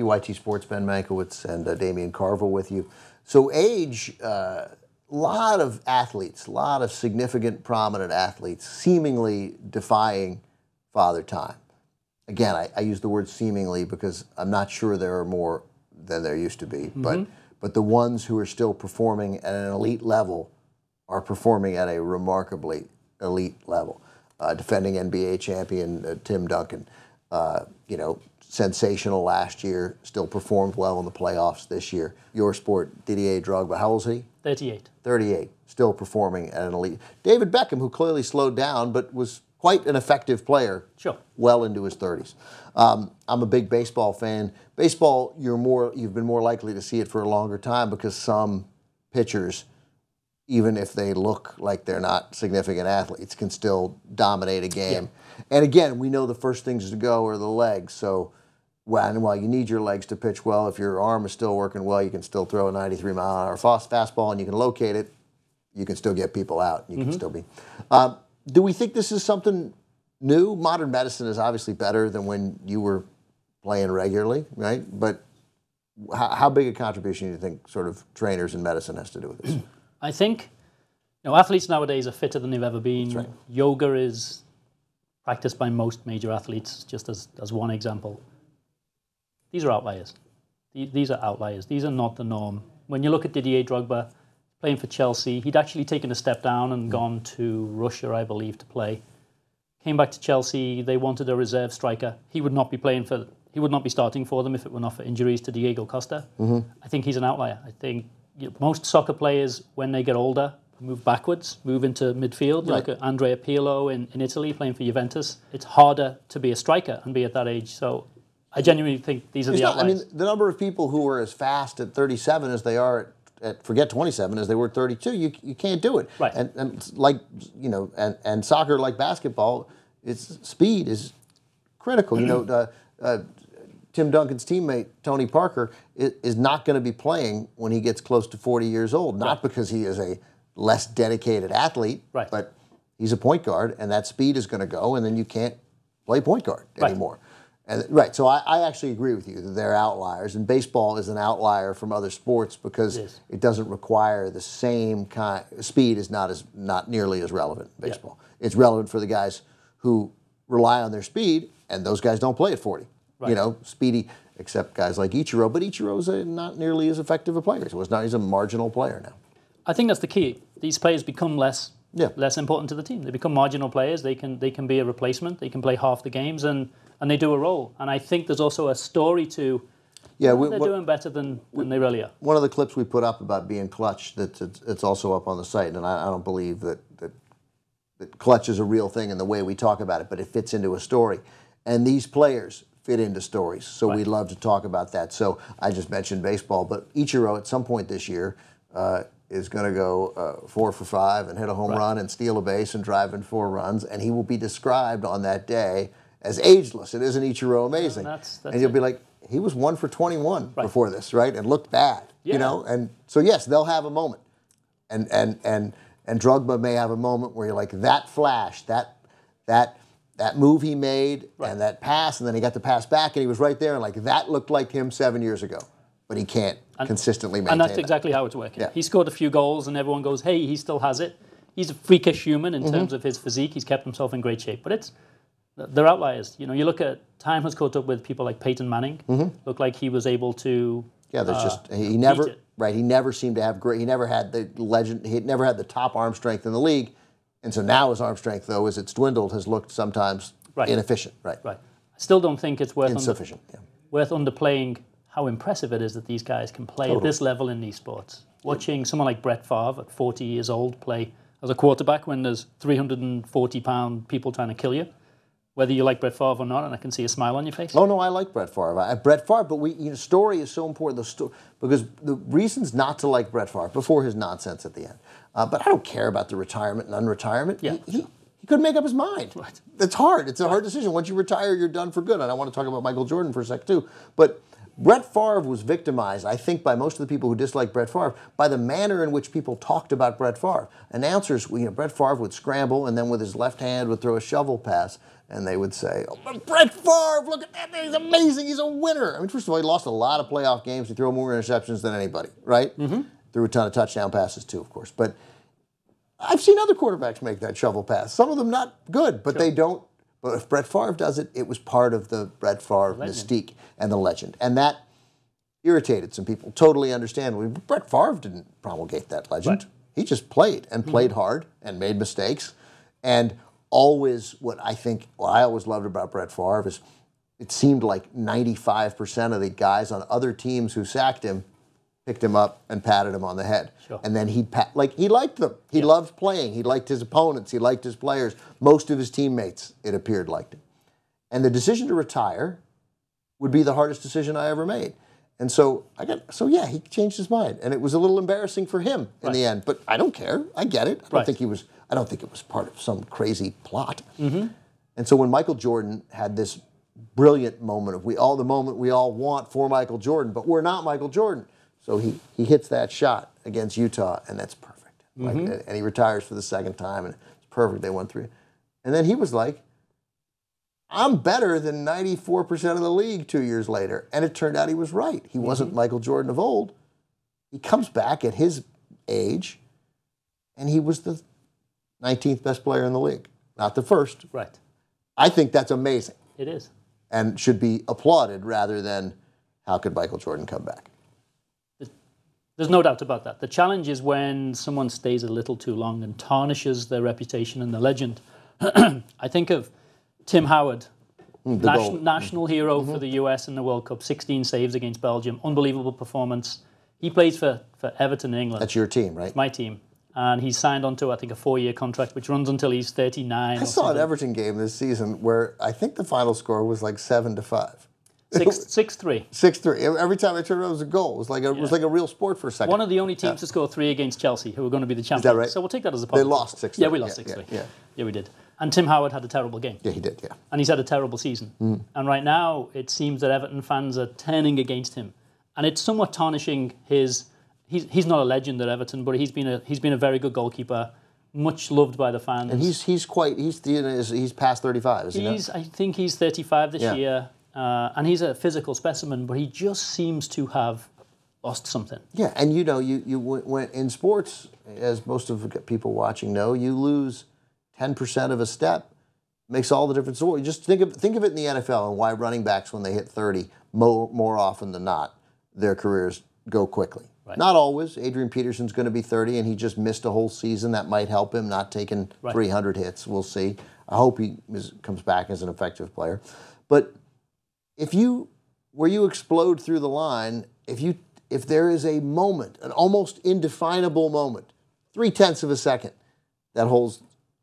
TYT Sports, Ben Mankiewicz and Damian Carville with you. So age, a lot of athletes, a lot of significant, prominent athletes seemingly defying Father Time. Again, I use the word seemingly because I'm not sure there are more than there used to be. But the ones who are still performing at an elite level are performing at a remarkably elite level. Defending NBA champion Tim Duncan, you know, sensational last year, still performed well in the playoffs this year. Your sport, Didier Drogba, how old is he? 38. 38, still performing at an elite. David Beckham, who clearly slowed down, but was quite an effective player. Sure. Well into his 30s. I'm a big baseball fan. Baseball, you've been more likely to see it for a longer time because some pitchers, even if they look like they're not significant athletes, can still dominate a game. Yeah. And again, we know the first things to go are the legs. So while you need your legs to pitch well, if your arm is still working well, you can still throw a 93-mile-an-hour fastball and you can locate it. You can still get people out. You can still be. Do we think this is something new? Modern medicine is obviously better than when you were playing regularly, right? But how big a contribution do you think sort of trainers in medicine has to do with this? I think, you know, athletes nowadays are fitter than they've ever been. That's right. Yoga is practiced by most major athletes, just as one example. These are outliers. These are outliers. These are not the norm. When you look at Didier Drogba, playing for Chelsea, he'd actually taken a step down and gone to Russia, I believe, to play. Came back to Chelsea. They wanted a reserve striker. He would not be starting for them if it were not for injuries to Diego Costa. I think he's an outlier. I think most soccer players, when they get older, move backwards, move into midfield. You look at Andrea Pirlo in Italy playing for Juventus. It's harder to be a striker and be at that age. So I genuinely think these are the outliers. I mean, the number of people who are as fast at 37 as they are at forget 27 as they were at 32, you can't do it. Right. And like, you know, and soccer, like basketball, speed is critical. You know, Tim Duncan's teammate, Tony Parker, is not going to be playing when he gets close to 40 years old. Not because he is a less dedicated athlete, but he's a point guard, and that speed is going to go, and then you can't play point guard anymore. And, so I actually agree with you that they're outliers, and baseball is an outlier from other sports because it doesn't require the same kind. Speed is not nearly as relevant in baseball. It's relevant for the guys who rely on their speed, and those guys don't play at 40. You know, speedy, except guys like Ichiro, but Ichiro's not nearly as effective a player. He's a marginal player now. I think that's the key. These players become less important to the team. They become marginal players. They can be a replacement. They can play half the games, and they do a role. And I think there's also a story to they're doing better than they really are. One of the clips we put up about being clutch, it's also up on the site, and I don't believe that clutch is a real thing in the way we talk about it, but it fits into a story. And these players fit into stories, so we'd love to talk about that. So I just mentioned baseball, but Ichiro at some point this year is going to go 4 for 5 and hit a home run and steal a base and drive in 4 runs, and he will be described on that day as ageless. And isn't Ichiro amazing? And you'll be like, he was 1 for 21 before this, right? And looked bad, you know? And so yes, they'll have a moment. And Drogba may have a moment where you're like, that flash, that move he made and that pass, and then he got the pass back and he was right there, and like that looked like him 7 years ago. But he can't consistently maintain And that's exactly how it's working. Yeah. He scored a few goals and everyone goes, hey, he still has it. He's a freakish human in terms of his physique. He's kept himself in great shape. But they're outliers. You know, you look at, time has caught up with people like Peyton Manning. Looked like he was able to he never seemed to have he never had the top arm strength in the league. And so now his arm strength, though, as it's dwindled, has looked sometimes inefficient. Right. I still don't think it's worth insufficient. Worth underplaying how impressive it is that these guys can play at this level in these sports. Watching someone like Brett Favre at 40 years old play as a quarterback when there's 340-pound people trying to kill you, whether you like Brett Favre or not, and I can see a smile on your face. Oh, no, I like Brett Favre. But story is so important, because the reasons not to like Brett Favre, before his nonsense at the end, but I don't care about the retirement and unretirement. He couldn't make up his mind. It's hard. It's a hard decision. Once you retire, you're done for good. And I want to talk about Michael Jordan for a sec, too. But Brett Favre was victimized, I think, by most of the people who disliked Brett Favre, by the manner in which people talked about Brett Favre. Announcers, Brett Favre would scramble and then with his left hand would throw a shovel pass, and they would say, "Oh, but Brett Favre, look at that, he's amazing, he's a winner." I mean, first of all, he lost a lot of playoff games. He threw more interceptions than anybody, right? Threw a ton of touchdown passes too, of course. But I've seen other quarterbacks make that shovel pass. Some of them not good, but they don't. But if Brett Favre does it, it was part of the Brett Favre mystique and the legend. And that irritated some people. Totally understandably. But Brett Favre didn't promulgate that legend. Right. He just played and played hard and made mistakes. And always what I always loved about Brett Favre is it seemed like 95% of the guys on other teams who sacked him picked him up and patted him on the head. Sure. And then he liked them. He loved playing. He liked his opponents. He liked his players. Most of his teammates, it appeared, liked him. And the decision to retire would be the hardest decision I ever made. And so he changed his mind. And it was a little embarrassing for him in the end. But I don't care. I get it. I don't think it was part of some crazy plot. And so when Michael Jordan had this brilliant moment of the moment we all want for Michael Jordan, but we're not Michael Jordan. So he hits that shot against Utah, and that's perfect. And he retires for the second time, and it's perfect. They won 3. And then he was like, I'm better than 94% of the league 2 years later. And it turned out he was right. He wasn't Michael Jordan of old. He comes back at his age, and he was the 19th best player in the league, not the first. Right. I think that's amazing. It is. And should be applauded rather than how could Michael Jordan come back? There's no doubt about that. The challenge is when someone stays a little too long and tarnishes their reputation and their legend. I think of Tim Howard, national hero for the US in the World Cup, 16 saves against Belgium, unbelievable performance. He plays for Everton in England. That's your team, right? It's my team. And he's signed onto, I think, a 4-year contract, which runs until he's 39. I saw an Everton game this season where I think the final score was like 7-5. 6-3. 6-3. Every time I turned around, it was a goal. It was like a real sport for a second. One of the only teams to score 3 against Chelsea, who were going to be the champions. Is that right? So we'll take that as a positive. They lost 6-3. Yeah, we lost 6-3. Yeah, we did. And Tim Howard had a terrible game. Yeah, he did, yeah. And he's had a terrible season. And right now, it seems that Everton fans are turning against him. And it's somewhat tarnishing his... He's not a legend at Everton, but he's been a very good goalkeeper, much loved by the fans. And he's past 35, is he not? I think he's 35 this year. And he's a physical specimen, but he just seems to have lost something. Yeah, and when in sports, as most of the people watching know, you lose 10% of a step. Makes all the difference in the world. Just think of it in the NFL and why running backs, when they hit 30, more often than not, their careers go quickly. Right. Not always. Adrian Peterson's going to be 30, and he just missed a whole season. That might help him, not taking 300 hits. We'll see. I hope he comes back as an effective player. But where you explode through the line, if there is a moment, an almost indefinable moment, 0.3 of a second, that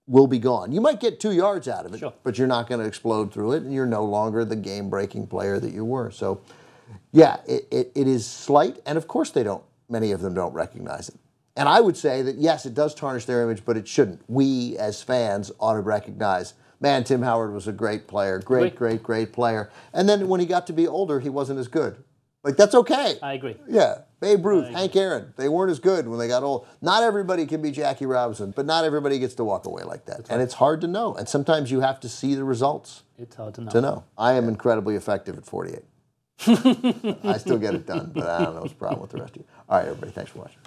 will be gone. You might get 2 yards out of it, but you're not going to explode through it, and you're no longer the game-breaking player that you were. So, yeah, it is slight, and of course many of them don't recognize it. And I would say that, yes, it does tarnish their image, but it shouldn't. We, as fans, ought to recognize, man, Tim Howard was a great player, great player. And then when he got to be older, he wasn't as good. Like, that's okay. I agree. Yeah. Babe Ruth, Hank Aaron, they weren't as good when they got old. Not everybody can be Jackie Robinson, but not everybody gets to walk away like that. And it's hard to know. And sometimes you have to see the results. It's hard to know. I am incredibly effective at 48. I still get it done, but I don't know what's the problem with the rest of you. All right, everybody, thanks for watching.